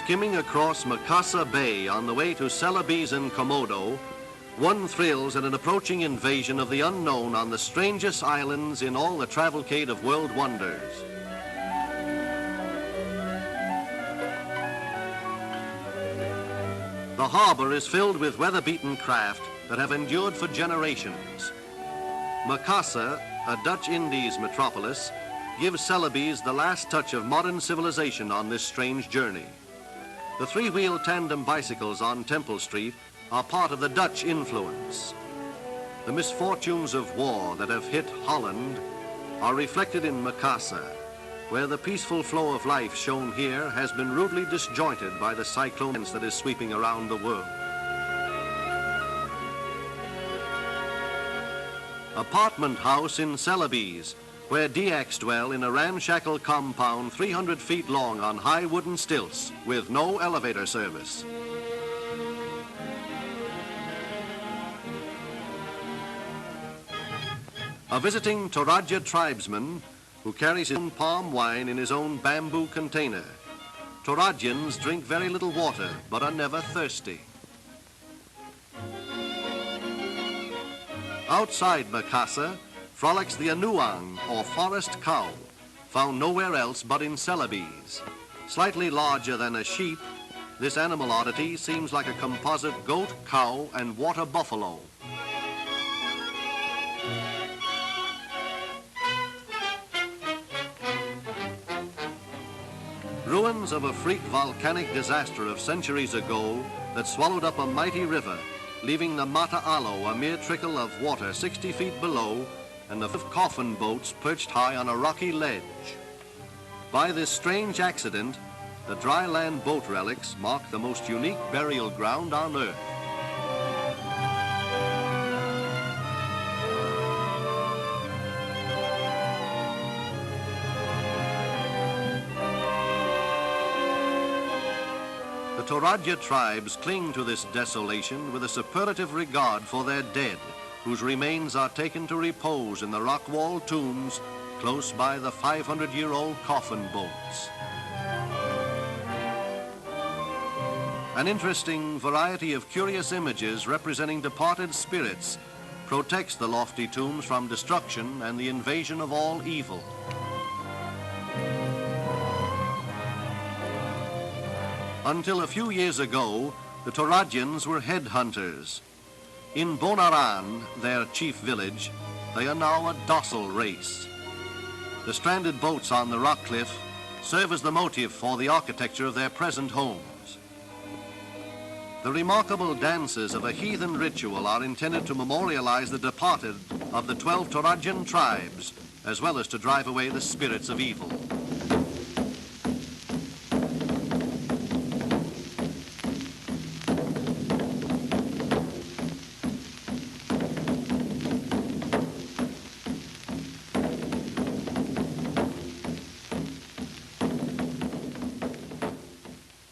Skimming across Makassar Bay on the way to Celebes and Komodo, one thrills at an approaching invasion of the unknown on the strangest islands in all the travelcade of world wonders. The harbor is filled with weather-beaten craft that have endured for generations. Makassar, a Dutch Indies metropolis, gives Celebes the last touch of modern civilization on this strange journey. The three-wheel tandem bicycles on Temple Street are part of the Dutch influence. The misfortunes of war that have hit Holland are reflected in Makassar, where the peaceful flow of life shown here has been rudely disjointed by the cyclone that is sweeping around the world. Apartment house in Celebes, where Diaks dwell in a ramshackle compound 300 feet long on high wooden stilts with no elevator service. A visiting Toraja tribesman who carries his own palm wine in his own bamboo container. Torajans drink very little water but are never thirsty. Outside Makassar frolics the anuang, or forest cow, found nowhere else but in Celebes. Slightly larger than a sheep, this animal oddity seems like a composite goat, cow, and water buffalo. Ruins of a freak volcanic disaster of centuries ago that swallowed up a mighty river, leaving the Mata Alo a mere trickle of water 60 feet below, and the coffin boats perched high on a rocky ledge. By this strange accident, the dry land boat relics mark the most unique burial ground on Earth. The Toraja tribes cling to this desolation with a superlative regard for their dead, whose remains are taken to repose in the rock-walled tombs close by the 500-year-old coffin boats. An interesting variety of curious images representing departed spirits protects the lofty tombs from destruction and the invasion of all evil. Until a few years ago, the Torajans were headhunters. In Bonaran, their chief village, they are now a docile race. The stranded boats on the rock cliff serve as the motive for the architecture of their present homes. The remarkable dances of a heathen ritual are intended to memorialize the departed of the 12 Torajan tribes, as well as to drive away the spirits of evil.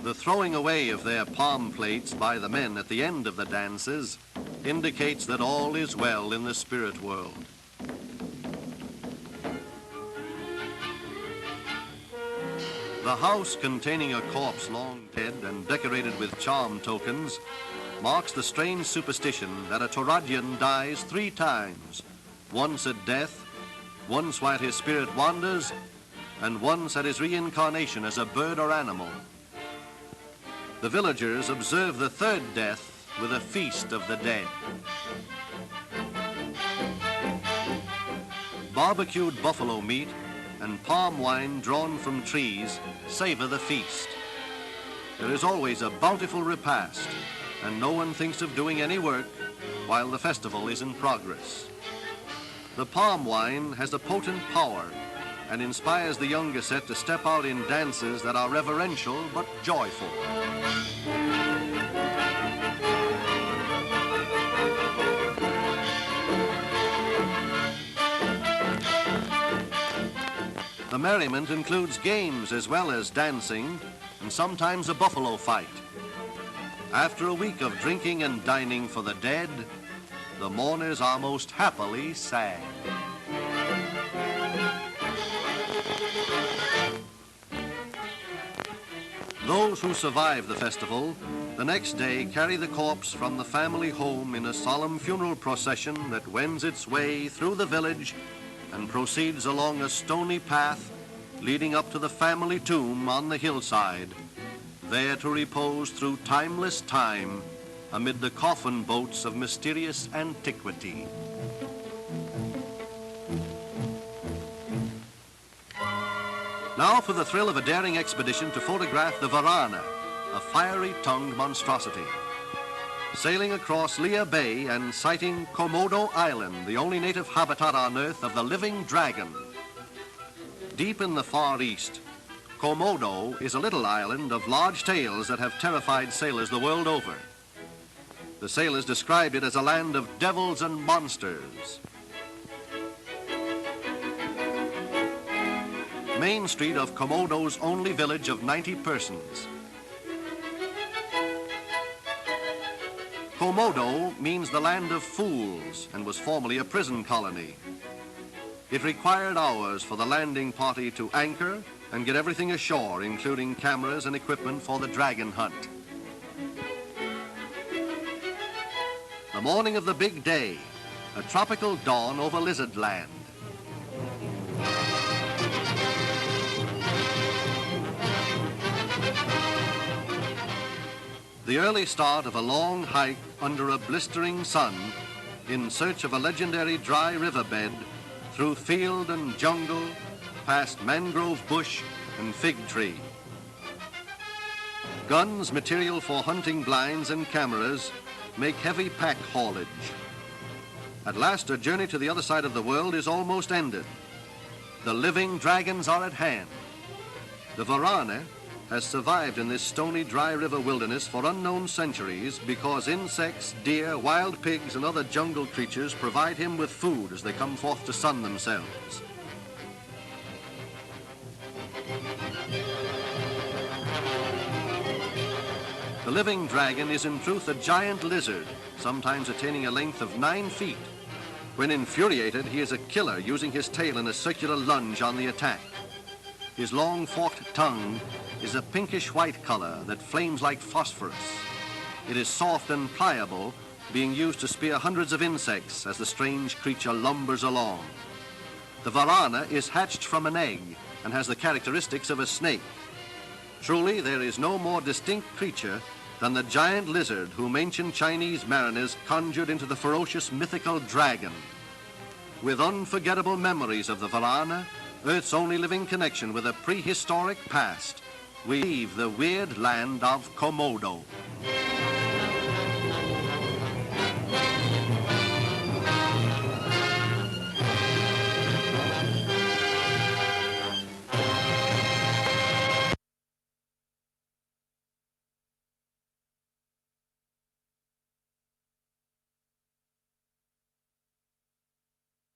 The throwing away of their palm plates by the men at the end of the dances indicates that all is well in the spirit world. The house containing a corpse long dead and decorated with charm tokens marks the strange superstition that a Torajan dies 3 times, once at death, once while his spirit wanders, and once at his reincarnation as a bird or animal. The villagers observe the 3rd death with a feast of the dead. Barbecued buffalo meat and palm wine drawn from trees savor the feast. There is always a bountiful repast, and no one thinks of doing any work while the festival is in progress. The palm wine has a potent power and inspires the younger set to step out in dances that are reverential but joyful. The merriment includes games as well as dancing, and sometimes a buffalo fight. After a week of drinking and dining for the dead, the mourners are most happily sad. Those who survive the festival, the next day carry the corpse from the family home in a solemn funeral procession that wends its way through the village and proceeds along a stony path leading up to the family tomb on the hillside, there to repose through timeless time amid the coffin boats of mysterious antiquity. Now for the thrill of a daring expedition to photograph the varana, a fiery-tongued monstrosity. Sailing across Lea Bay and sighting Komodo Island, the only native habitat on Earth of the living dragon. Deep in the Far East, Komodo is a little island of large tails that have terrified sailors the world over. The sailors described it as a land of devils and monsters. Main street of Komodo's only village of 90 persons. Komodo means the land of fools and was formerly a prison colony. It required hours for the landing party to anchor and get everything ashore, including cameras and equipment for the dragon hunt. The morning of the big day, a tropical dawn over lizard land. The early start of a long hike under a blistering sun in search of a legendary dry riverbed through field and jungle, past mangrove bush and fig tree. Guns, material for hunting blinds and cameras make heavy pack haulage. At last, a journey to the other side of the world is almost ended. The living dragons are at hand. The varana has survived in this stony, dry river wilderness for unknown centuries because insects, deer, wild pigs, and other jungle creatures provide him with food as they come forth to sun themselves. The living dragon is in truth a giant lizard, sometimes attaining a length of 9 feet. When infuriated, he is a killer, using his tail in a circular lunge on the attack. His long forked tongue is a pinkish-white color that flames like phosphorus. It is soft and pliable, being used to spear hundreds of insects as the strange creature lumbers along. The varana is hatched from an egg and has the characteristics of a snake. Truly, there is no more distinct creature than the giant lizard whom ancient Chinese mariners conjured into the ferocious mythical dragon. With unforgettable memories of the varana, Earth's only living connection with a prehistoric past, we leave the weird land of Komodo.